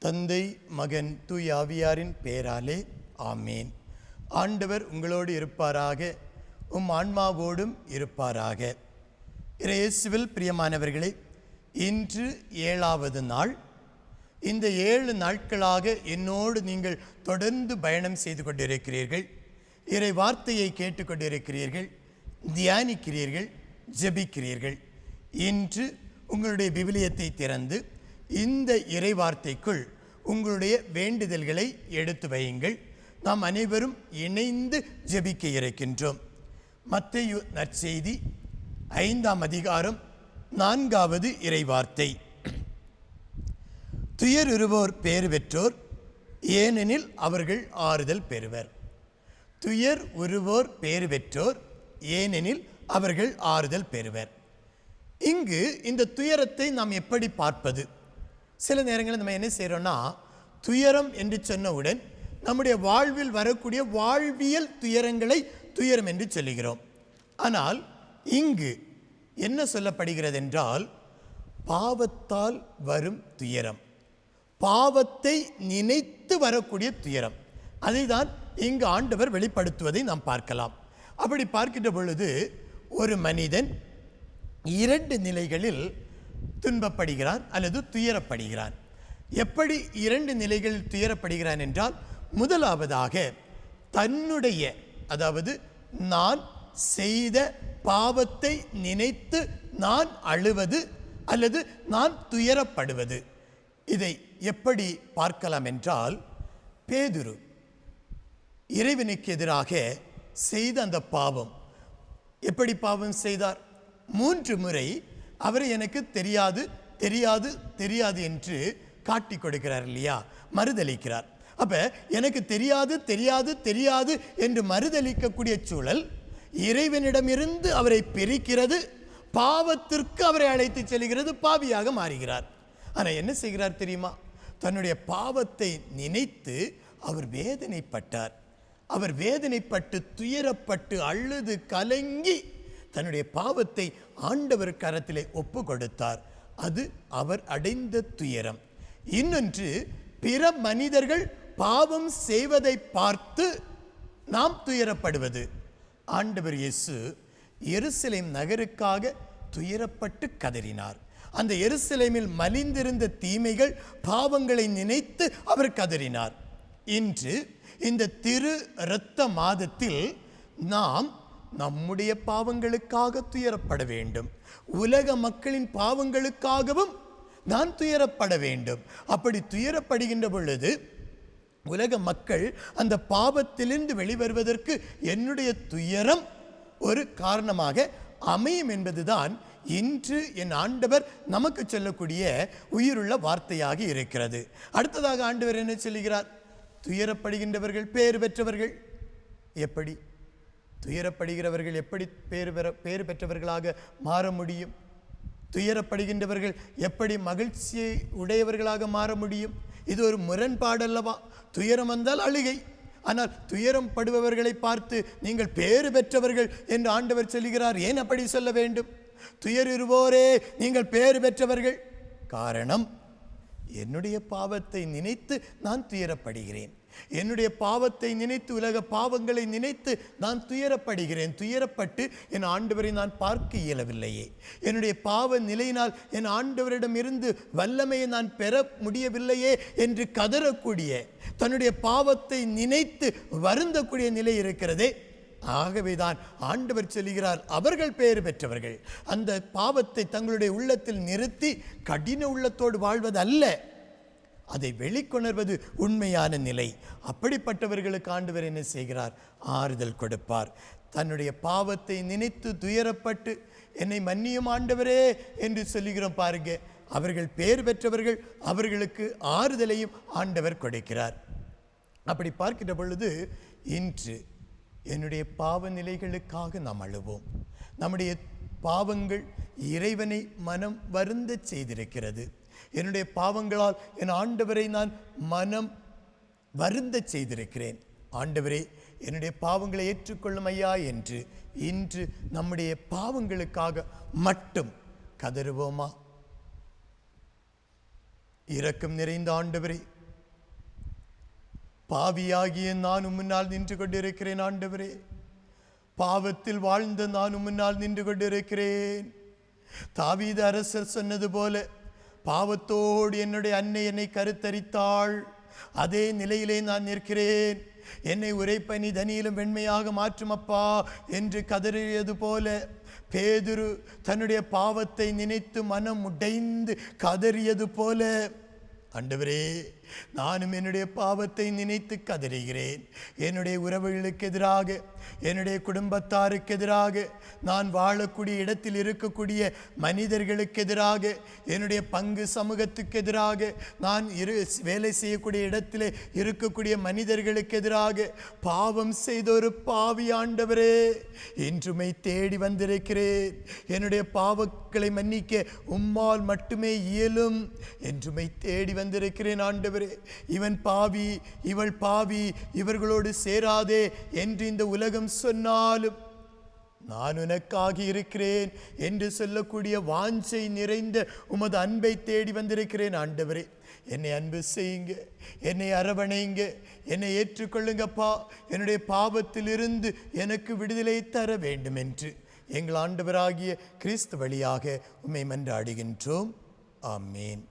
தந்தை, மகன், தூய ஆவியாரின் பெயராலே ஆமேன். ஆண்டவர் உங்களோடு இருப்பாராக, உம் ஆன்மாவோடும் இருப்பாராக. இயேசுவில் பிரியமானவர்களே, இன்று 7வது நாள். இந்த 7 நாட்களாக என்னோடு நீங்கள் தொடர்ந்து பயணம் செய்து கொண்டிருக்கிறீர்கள். இறை வார்த்தையை கேட்டுக்கொண்டிருக்கிறீர்கள், தியானிக்கிறீர்கள், ஜெபிக்கிறீர்கள். இன்று உங்களுடைய விவிலியத்தை திறந்து இந்த இறை வார்த்தைக்குள் உங்களுடைய வேண்டுதல்களை எடுத்து வையுங்கள். நாம் அனைவரும் இணைந்து ஜெபிக்க இருக்கின்றோம். மத்தேயு நற்செய்தி 5ஆம் அதிகாரம் 4வது இறை வார்த்தை. துயருறுவோர் பேறு பெற்றோர், ஏனெனில் அவர்கள் ஆறுதல் பெறுவர். துயர் உறுவோர் பேறு பெற்றோர், ஏனெனில் அவர்கள் ஆறுதல் பெறுவர். இங்கு இந்த துயரத்தை நாம் எப்படி பார்ப்பது? சில நேரங்களில் நம்ம என்ன செய்கிறோன்னா, துயரம் என்று சொன்னவுடன் நம்முடைய வாழ்வில் வரக்கூடிய வாழ்வியல் துயரங்களை துயரம் என்று சொல்லுகிறோம். ஆனால் இங்கு என்ன சொல்லப்படுகிறது என்றால், பாவத்தால் வரும் துயரம், பாவத்தை நினைத்து வரக்கூடிய துயரம், அதை தான் இங்கு ஆண்டவர் வெளிப்படுத்துவதை நாம் பார்க்கலாம். அப்படி பார்க்கின்ற பொழுது ஒரு மனிதன் 2 நிலைகளில் துன்பப்படுகிறான் அல்லது துயரப்படுகிறான். எப்படி 2 நிலைகளில் துயரப்படுகிறான் என்றால், முதலாவதாக தன்னுடைய, அதாவது நான் செய்த பாவத்தை நினைத்து நான் அழுவது அல்லது நான் துயரப்படுவது. இதை எப்படி பார்க்கலாம் என்றால், பேதுரு இறைவனுக்கு எதிராக செய்த அந்த பாவம், எப்படி பாவம் செய்தார்? 3 முறை அவரை எனக்கு தெரியாது தெரியாது தெரியாது என்று காட்டி கொடுக்கிறார் இல்லையா, மறுதளிக்கிறார். அப்ப எனக்கு தெரியாது தெரியாது தெரியாது என்று மறுதளிக்கக்கூடிய சூழல் இறைவனிடமிருந்து அவரை பிரிக்கிறது, பாவத்திற்கு அவரை அழைத்து செல்கிறது, பாவியாக மாறுகிறார். ஆனால் என்ன செய்கிறார் தெரியுமா? தன்னுடைய பாவத்தை நினைத்து அவர் வேதனைப்பட்டார். அவர் வேதனைப்பட்டு துயரப்பட்டு அழுது கலங்கி தன்னுடைய பாவத்தை ஆண்டவர் கரத்திலே ஒப்பு கொடுத்தார். அது அவர் அடைந்த துயரம். இன்னொன்று, பிற மனிதர்கள் பாவம் செய்வதை பார்த்து நாம் துயரப்படுவது. ஆண்டவர் இயேசு எருசலேம் நகருக்காக துயரப்பட்டு கதறினார். அந்த எருசலேமில் மலிந்திருந்த தீமைகள், பாவங்களை நினைத்து அவர் கதறினார். இன்று இந்த திரு இரத்த மாதத்தில் நாம் நம்முடைய பாவங்களுக்காக துயரப்பட வேண்டும். உலக மக்களின் பாவங்களுக்காகவும் நான் துயரப்பட வேண்டும். அப்படி துயரப்படுகின்ற பொழுது உலக மக்கள் அந்த பாவத்திலிருந்து வெளிவருவதற்கு என்னுடைய துயரம் ஒரு காரணமாக அமையும் என்பதுதான் இன்று என் ஆண்டவர் நமக்கு சொல்லக்கூடிய உயிருள்ள வார்த்தையாக இருக்கிறது. அடுத்ததாக ஆண்டவர் என்ன சொல்லுகிறார்? துயரப்படுகின்றவர்கள் பேறு பெற்றவர்கள். எப்படி துயரப்படுகிறவர்கள் எப்படி பேறு பெற்றவர்களாக மாற முடியும்? துயரப்படுகின்றவர்கள் எப்படி மகிழ்ச்சியை உடையவர்களாக மாற முடியும்? இது ஒரு முரண்பாடல்லவா? துயரம் வந்தால் அழுகை, ஆனால் துயரம் படுபவர்களை பார்த்து நீங்கள் பேறு பெற்றவர்கள் என்று ஆண்டவர் சொல்லுகிறார். ஏன் அப்படி சொல்ல வேண்டும்? துயருவோரே நீங்கள் பேறு பெற்றவர்கள். காரணம், என்னுடைய பாவத்தை நினைத்து நான் துயரப்படுகிறேன். என்னுடைய பாவத்தை நினைத்து, உலக பாவங்களை நினைத்து நான் துயரப்படுகிறேன். துயரப்பட்டு என் ஆண்டவரை நான் பார்க்க இயலவில்லையே, என்னுடைய பாவ நிலையினால் என் ஆண்டவரிடம் இருந்து வல்லமையை நான் பெற முடியவில்லையே என்று கதறக்கூடிய, தன்னுடைய பாவத்தை நினைத்து வருந்தக்கூடிய நிலை இருக்கிறதே. ஆகவேதான் ஆண்டவர் சொல்லுகிறார், அவர்கள் பேறு பெற்றவர்கள். அந்த பாவத்தை தங்களுடைய உள்ளத்தில் நிறுத்தி கடின உள்ளத்தோடு வாழ்வது அல்ல, அதை வெளிக்கொணர்வது உண்மையான நிலை. அப்படிப்பட்டவர்களுக்கு ஆண்டவர் என்ன செய்கிறார்? ஆறுதல் கொடுப்பார். தன்னுடைய பாவத்தை நினைத்து துயரப்பட்டு என்னை மன்னியும் ஆண்டவரே என்று சொல்லுகிறோம் பாருங்க, அவர்கள் பேர் பெற்றவர்கள். அவர்களுக்கு ஆறுதலையும் ஆண்டவர் கொடுக்கிறார். அப்படி பார்க்கின்ற பொழுது இன்று என்னுடைய பாவ நிலைகளுக்காக நாம் அழுவோம். நம்முடைய பாவங்கள் இறைவனை மனம் வருந்த செய்திருக்கிறது. என்னுடைய பாவங்களால் என் ஆண்டவரை நான் மனம் வருந்த செய்திருக்கிறேன். ஆண்டவரே, என்னுடைய பாவங்களை ஏற்றுக்கொள்ளும் ஐயா என்று இன்று நம்முடைய பாவங்களுக்காக மட்டும் கதறுவோமா? இரக்கம் நிறைந்த ஆண்டவரே, பாவியாகிய நான் முன்னால் நின்று கொண்டிருக்கிறேன் ஆண்டவரே. பாவத்தில் வாழ்ந்த நான் முன்னால் நின்று கொண்டிருக்கிறேன். தாவீது அரசர் சொன்னது போல, பாவத்தோடு என்னுடைய அன்னை என்னை கருத்தரித்தாள், அதே நிலையிலே நான் நிற்கிறேன். என்னை உரைப்பனி தனியிலும் வெண்மையாக மாற்றும் அப்பா என்று கதறியது போல பேதுரு தன்னுடைய பாவத்தை நினைத்து மனம் உடைந்து கதறியது போல, ஆண்டவரே, நானும் என்னுடைய பாவத்தை நினைத்து கதறுகிறேன். என்னுடைய உறவுகளுக்கு எதிராக, என்னுடைய குடும்பத்தாருக்கு எதிராக, நான் வாழக்கூடிய இடத்தில் இருக்கக்கூடிய மனிதர்களுக்கு எதிராக, என்னுடைய பங்கு சமூகத்துக்கு எதிராக, நான் வேலை செய்யக்கூடிய இடத்தில் இருக்கக்கூடிய மனிதர்களுக்கு எதிராக பாவம் செய்த ஒரு பாவி ஆண்டவரே, இன்றுமை தேடி வந்திருக்கிறேன். என்னுடைய பாவங்களை மன்னிக்க உம்மால் மட்டுமே இயலும். என்றுமை தேடி வந்திருக்கிறேன் ஆண்டவரே. இவன் பாவி, இவள் பாவி, இவர்களோடு சேராதே என்று இந்த உலகம் சொன்னாலும் நான் உனக்காக இருக்கிறேன் என்று சொல்லக்கூடிய வாஞ்சை நிறைந்த உமது அன்பை தேடி வந்திருக்கிறேன் ஆண்டவரே. என்னை அன்பு செய்யுங்க, என்னை அரவணைங்க, என்னை ஏற்றுக்கொள்ளுங்கப்பா. என்னுடைய பாவத்திலிருந்து எனக்கு விடுதலை தர வேண்டும் என்று எங்கள் ஆண்டவராகிய கிறிஸ்து வழியாக உம்மை மன்றாடுகின்றோம். ஆமேன்.